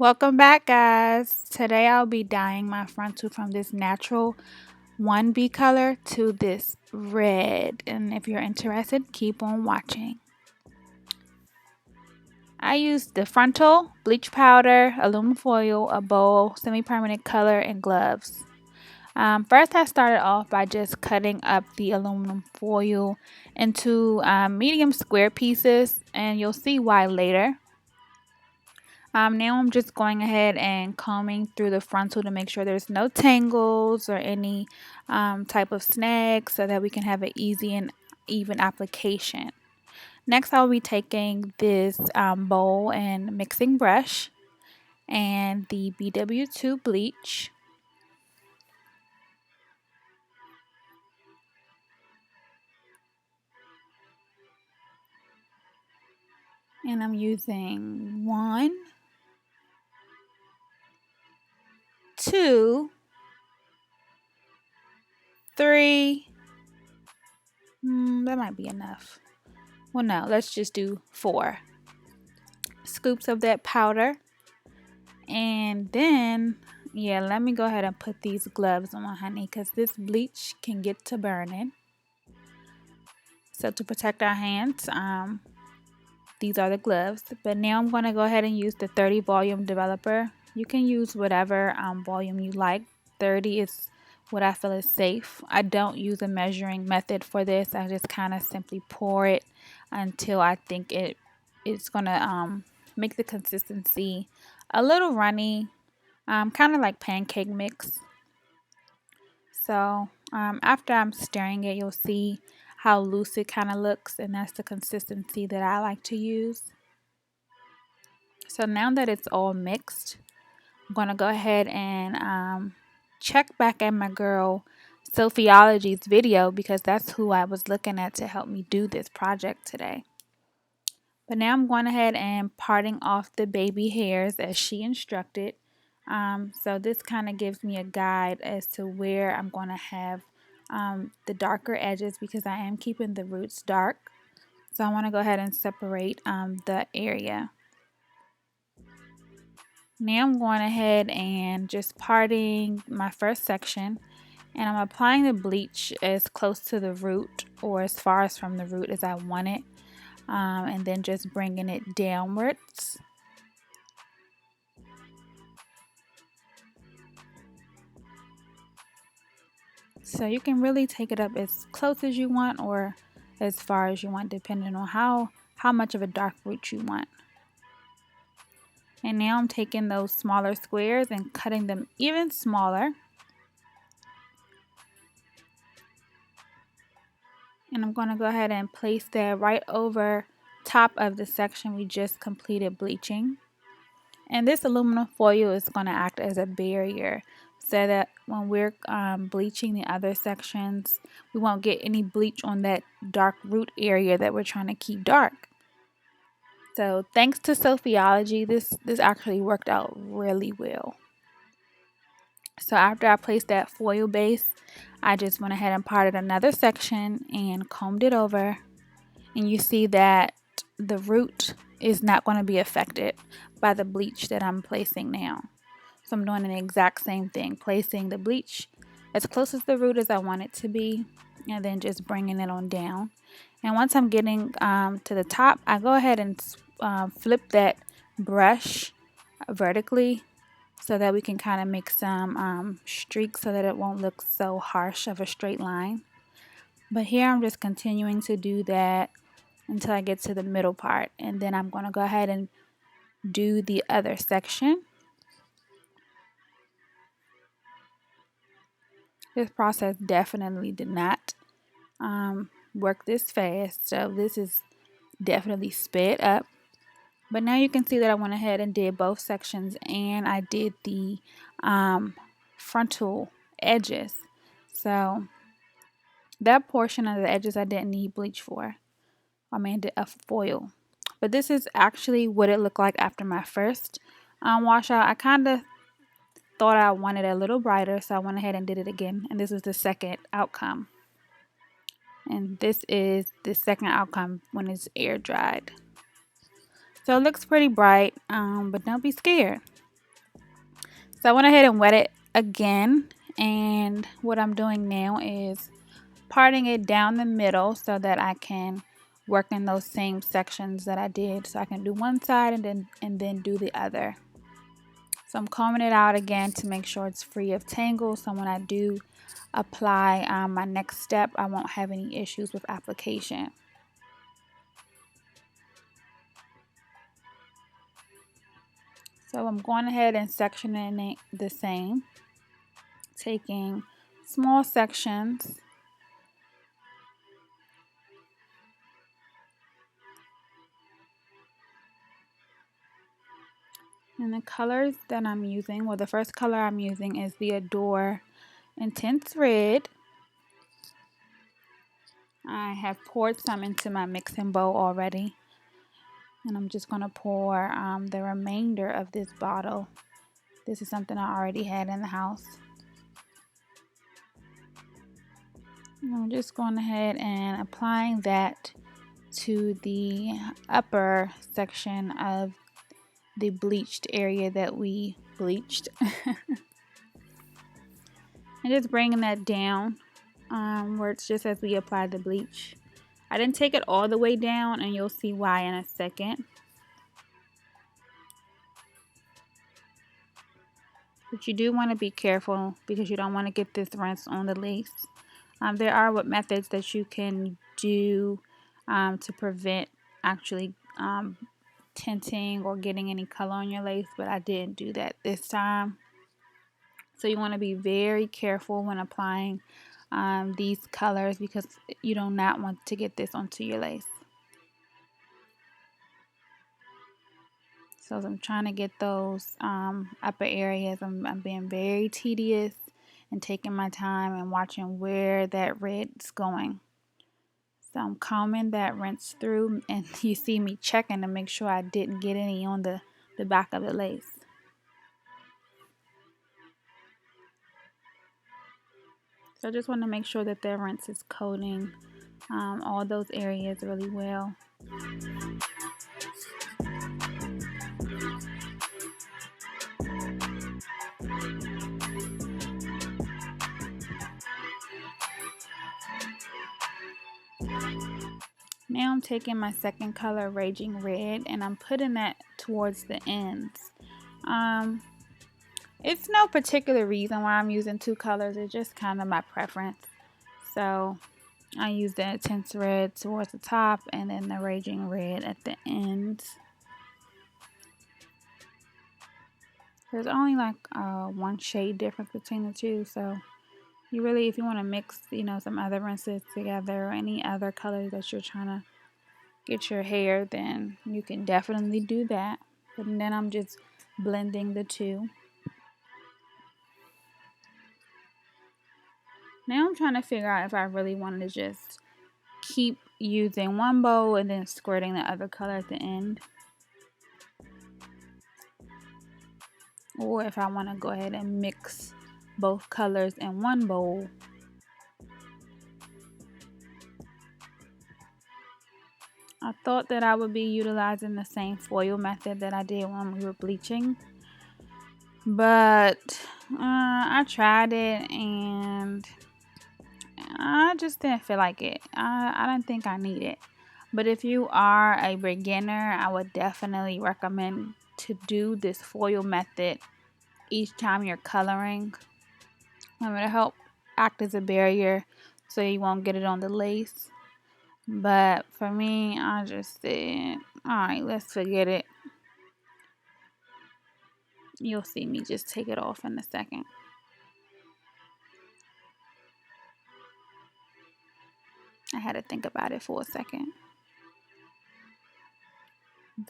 Welcome back, guys. Today I'll be dyeing my frontal from this natural 1B color to this red. And if you're interested, keep on watching. I used the Frontal, bleach powder, aluminum foil, a bowl, semi-permanent color, and gloves. First, I started off by just cutting up the aluminum foil into medium square pieces, and you'll see why later. Now I'm just going ahead and combing through the frontal to make sure there's no tangles or any type of snags so that we can have an easy and even application. Next, I'll be taking this bowl and mixing brush and the BW2 bleach. And I'm using 1, 2, 3. That might be enough. Well, no, let's just do 4 scoops of that powder. And then, yeah, let me go ahead and put these gloves on, honey, because this bleach can get to burning. So to protect our hands, these are the gloves. But now I'm going to go ahead and use the 30 volume developer. You can use whatever volume you like. 30 is what I feel is safe. I don't use a measuring method for this. I just kind of simply pour it until I think it's going to make the consistency a little runny, kind of like pancake mix. So after I'm stirring it, you'll see how loose it kind of looks, and that's the consistency that I like to use. So now that it's all mixed, I'm going to go ahead and check back at my girl Sophiology's video, because that's who I was looking at to help me do this project today. But now I'm going ahead and parting off the baby hairs as she instructed. So this kind of gives me a guide as to where I'm going to have the darker edges, because I am keeping the roots dark. So I want to go ahead and separate the area. Now I'm going ahead and just parting my first section, and I'm applying the bleach as close to the root or as far as from the root as I want it, and then just bringing it downwards. So you can really take it up as close as you want or as far as you want, depending on how much of a dark root you want. And now I'm taking those smaller squares and cutting them even smaller. And I'm going to go ahead and place that right over top of the section we just completed bleaching. And this aluminum foil is going to act as a barrier, so that when we're bleaching the other sections, we won't get any bleach on that dark root area that we're trying to keep dark. So thanks to Sophiology, this actually worked out really well. So after I placed that foil base, I just went ahead and parted another section and combed it over. And you see that the root is not going to be affected by the bleach that I'm placing now. So I'm doing the exact same thing, placing the bleach as close as the root as I want it to be, and then just bringing it on down. And once I'm getting to the top, I go ahead and flip that brush vertically so that we can kind of make some streaks so that it won't look so harsh of a straight line. But here I'm just continuing to do that until I get to the middle part, and then I'm going to go ahead and do the other section. This process definitely did not work this fast, so this is definitely sped up. But now you can see that I went ahead and did both sections, and I did the frontal edges. So that portion of the edges I didn't need bleach for. I mean, a foil. But this is actually what it looked like after my first washout. I kind of thought I wanted it a little brighter, so I went ahead and did it again. And this is the second outcome. And this is the second outcome when it's air dried. So it looks pretty bright, but don't be scared. So I went ahead and wet it again, and what I'm doing now is parting it down the middle so that I can work in those same sections that I did. So I can do one side and then do the other. So I'm combing it out again to make sure it's free of tangles, so when I do apply my next step, I won't have any issues with application. So I'm going ahead and sectioning it the same, taking small sections and the colors that I'm using, well, the first color I'm using is the Adore Intense Red. I have poured some into my mixing bowl already, and I'm just going to pour the remainder of this bottle. This is something I already had in the house. I'm just going ahead and applying that to the upper section of the bleached area that we bleached. And just bringing that down where it's just as we apply the bleach. I didn't take it all the way down, and you'll see why in a second. But you do want to be careful because you don't want to get this rinse on the lace. There are methods that you can do to prevent actually tinting or getting any color on your lace, but I didn't do that this time. So you want to be very careful when applying these colors because you do not want to get this onto your lace. So as I'm trying to get those upper areas, I'm being very tedious and taking my time and watching where that red's going. So I'm combing that rinse through, and you see me checking to make sure I didn't get any on the back of the lace. So I just want to make sure that the rinse is coating all those areas really well. Now I'm taking my second color, Raging Red, and I'm putting that towards the ends. It's no particular reason why I'm using two colors. It's just kind of my preference. So I use the Intense Red towards the top and then the Raging Red at the ends. There's only like one shade difference between the two, so you really, if you want to mix, some other rinses together or any other colors that you're trying to get your hair, then you can definitely do that. But then I'm just blending the two. Now I'm trying to figure out if I really wanted to just keep using one bowl and then squirting the other color at the end, or if I want to go ahead and mix both colors in one bowl. I thought that I would be utilizing the same foil method that I did when we were bleaching, but I tried it and I just didn't feel like it. I don't think I need it. But if you are a beginner, I would definitely recommend to do this foil method each time you're coloring. It'll help act as a barrier so you won't get it on the lace. But for me, I just said, alright, let's forget it. You'll see me just take it off in a second. I had to think about it for a second.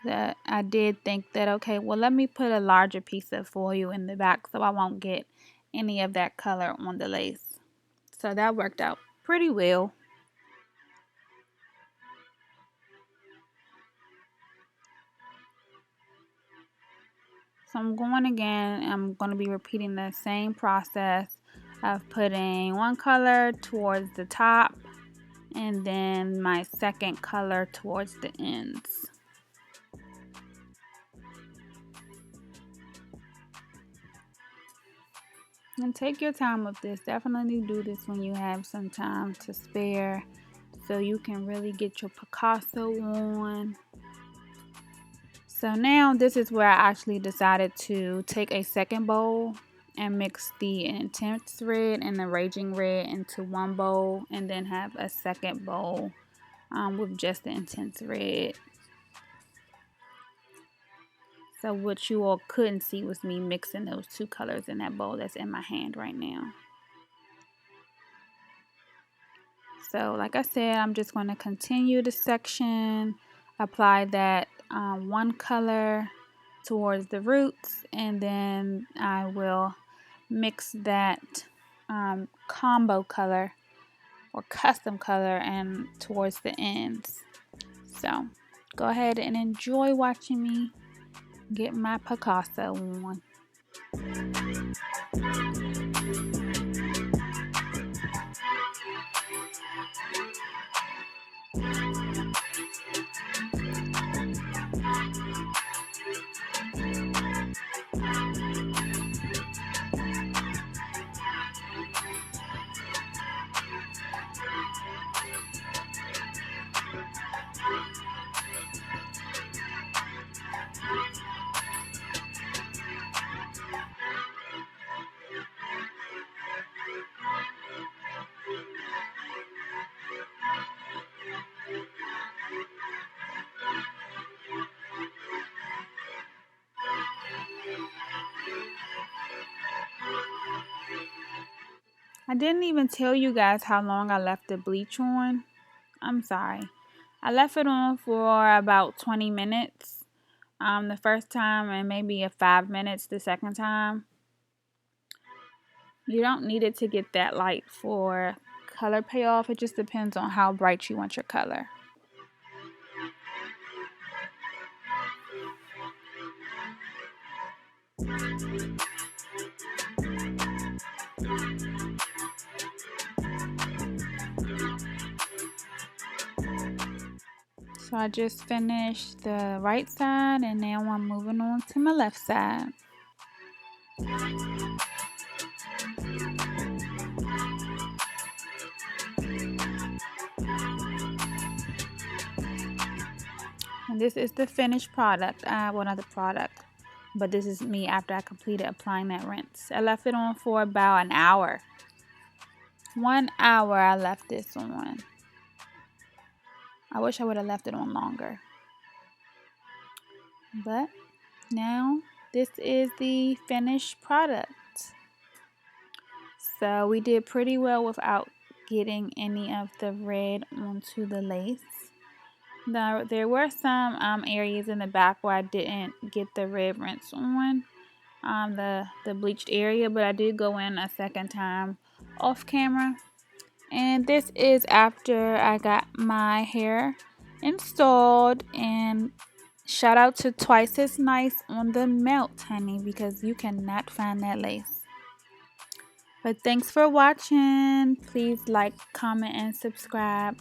That I did think that, okay, well, let me put a larger piece of foil in the back so I won't get any of that color on the lace. So that worked out pretty well. So I'm going again. I'm going to be repeating the same process of putting one color towards the top and then my second color towards the ends. And take your time with this. Definitely do this when you have some time to spare so you can really get your Picasso on. So now this is where I actually decided to take a second bowl and mix the intense red and the raging red into one bowl, and then have a second bowl with just the intense red. So what you all couldn't see was me mixing those two colors in that bowl that's in my hand right now. So like I said, I'm just going to continue the section, apply that one color towards the roots, and then I will mix that combo color or custom color and towards the ends. So go ahead and enjoy watching me get my Picasso on. I didn't even tell you guys how long I left the bleach on. I'm sorry. I left it on for about 20 minutes the first time, and maybe 5 minutes the second time. You don't need it to get that light for color payoff. It just depends on how bright you want your color. So I just finished the right side, and now I'm moving on to my left side. And this is the finished product. Well, not the product, but this is me after I completed applying that rinse. I left it on for about an hour. 1 hour I left this on. I wish I would have left it on longer. But now this is the finished product. So we did pretty well without getting any of the red onto the lace. Now there were some areas in the back where I didn't get the red rinse on the bleached area, but I did go in a second time off camera. And this is after I got my hair installed, and shout out to Twice as Nice on the melt, honey, because you cannot find that lace. But thanks for watching. Please like, comment, and subscribe.